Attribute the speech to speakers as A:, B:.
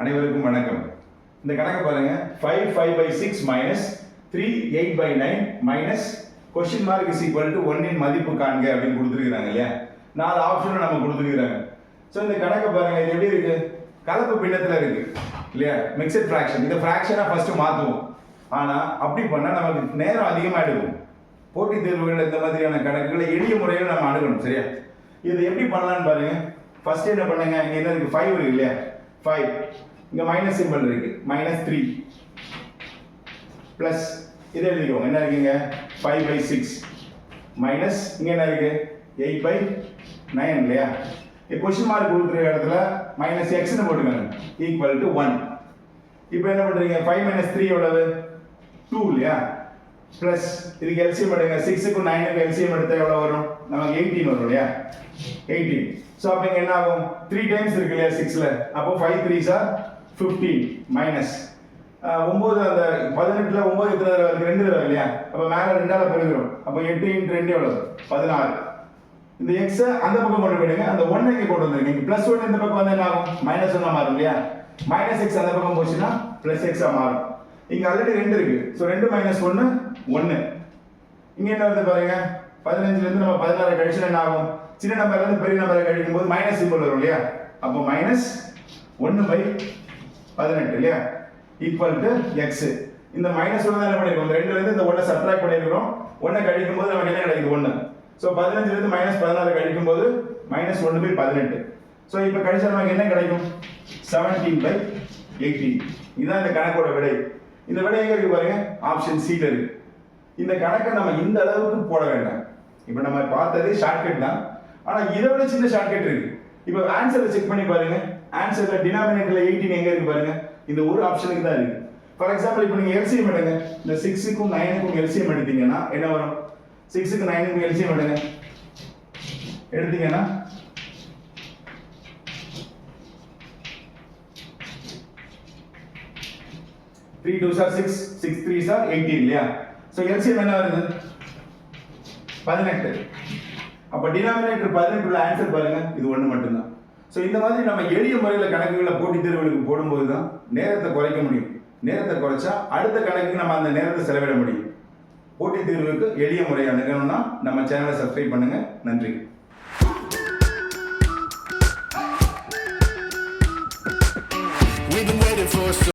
A: அனைவருக்கும் வணக்கம். இந்த கணக்கு பாருங்க. 5 5 by 6 minus 3 8 by 9 minus question mark is equal to 1 இன் மதிப்பு காண்க அப்படின்னு கொடுத்துருக்காங்க இல்லையா? 4 ஆப்ஷன் நம்ம கொடுத்துருக்காங்க. ஸோ இந்த கணக்கு பாருங்க, இது எப்படி இருக்கு? கலப்பு பின்னத்தில் இருக்கு இல்லையா? Mixed fraction. இந்த ஃபிராக்ஷனை ஃபர்ஸ்ட் மாற்றுவோம். ஆனால் அப்படி பண்ணால் நமக்கு நேரம் அதிகமாக எடுக்கும். போட்டித் தேர்வுகள் இந்த மாதிரியான கணக்குகளை எளிய முறையில் நம்ம அணுகணும். சரியா? இது எப்படி பண்ணலான்னு பாருங்க. ஃபர்ஸ்ட் என்ன பண்ணுங்க, இங்க என்ன இருக்கு? 5 இருக்கு இல்லையா? 5 இங்க மைனஸ் சிம்பிள் இருக்கு, -3 பிளஸ் இதை எழுதிக்கோங்க. என்ன இருக்குங்க? 5 by 6 மைனஸ் இங்க என்ன இருக்கு? 8 by 9 இல்லையா? இப்போ क्वेश्चन மார்க் கொடுத்துற இடத்துல -x ன்னு போட்டுக்கோங்க, ஈக்குவல் டு 1. இப்போ என்ன பண்றீங்க? 5 - 3 எவ்வளவு? 2 இல்லையா? பிளஸ் இதுக்கு எல்சிஎம் எடுங்க. 6 க்கு 9 க்கு எல்சிஎம் எடுத்தா எவ்வளவு வரும்? நமக்கு 18 வரும் இல்லையா? 18. சோ அப்ப இங்க என்ன ஆகும்? 3 டைம்ஸ் இருக்கு இல்லையா 6ல. அப்போ 5 3s are 15 மைனஸ் 9 அந்த 18ல 9 எத்தனை தடவை இருக்கு? 2 தடவை இல்லையா? அப்ப மேல 2ஆல பெருக்குறோம். அப்ப 8 × 2 எவ்வளவு? 16. இந்த x அந்த பக்கம் கொண்டு போயிடுங்க. அந்த 1 இங்க கொண்டு வந்துருங்க. இங்க +1 இந்த பக்கம் வந்தா என்ன ஆகும்? -1 ஆ மாறும் இல்லையா? -x அந்த பக்கம் போச்சுனா +x ஆ மாறும். இங்க ஆல்ரெடி 2 இருக்கு. சோ 2 - 1 1. இங்க என்ன வருது பாருங்க? 15ல இருந்து நம்ம 16 கழிச்சா என்ன ஆகும்? சின்ன நம்பர்ல இருந்து பெரிய நம்பரை கழிக்கும் போது மைனஸ் சிம்பிள் வரும் இல்லையா? அப்போ -1/18 இல்லையா? Equal to x. இந்த -1 தான் என்ன பண்ணிருக்கோம்? 2ல இருந்து இந்த 1 சப்ட்ராக்ட் பண்ணிருக்கோம். 1 கழிக்கும் போது நமக்கு என்ன கிடைக்குது? 1. சோ 15ல இருந்து -16 கழிக்கும் போது -1/18. சோ இப்போ கழிச்சா நமக்கு என்ன கிடைக்கும்? 17/18. இதுதான் இந்த கணக்கோட விடை. இந்த விடை எங்க இருக்கு பாருங்க? ஆப்ஷன் சி ல இருக்கு. இந்த கணக்கை நம்ம இந்த அளவுக்கு போட வேண்டாம். இப்போ நம்ம பார்த்ததே ஷார்ட்கட் தான். ஆனா இதை விட சின்ன ஷார்ட்கட் இருக்கு. இப்போ ஆன்சரை செக் பண்ணி பாருங்க. ஆன்சர்ல டினாமினேட்டர்ல 18 எங்க இருக்கு பாருங்க? இந்த ஒரு ஆப்ஷனுக்கு தான் இருக்கு. ஃபார் எக்ஸாம்பிள் இப்போ நீங்க எல்சிஎம் எடுங்க. இந்த 6 க்கும் 9 க்கும் எல்சிஎம் எடுத்தீங்கன்னா என்ன வரும்? 6 க்கு 9 க்கும் எல்சிஎம் எடுங்க. எடுத்தீங்கன்னா 3 2s are 6 6 3s are 18 இல்லையா? சோ எல்சிஎம் என்ன வருது? 18. அப்ப டினாமினேட்டர் 18 உள்ள ஆன்சர் பாருங்க, இது ஒண்ணு மட்டும் தான். சோ இந்த மாதிரி நம்ம எளிய முறையில கணக்குகளை போட்டித் தேர்வுகளுக்கு போடும்போது தான் நேரத்தை குறைக்க முடியும். நேரத்தை குறைச்சா அடுத்த கணக்குக்கு நம்ம அந்த நேரத்தை செலவிட முடியும். போட்டித் தேர்வுக்கு எளிய முறை அணுகணும்னா நம்ம சேனலை சப்ஸ்கிரைப் பண்ணுங்க. நன்றி.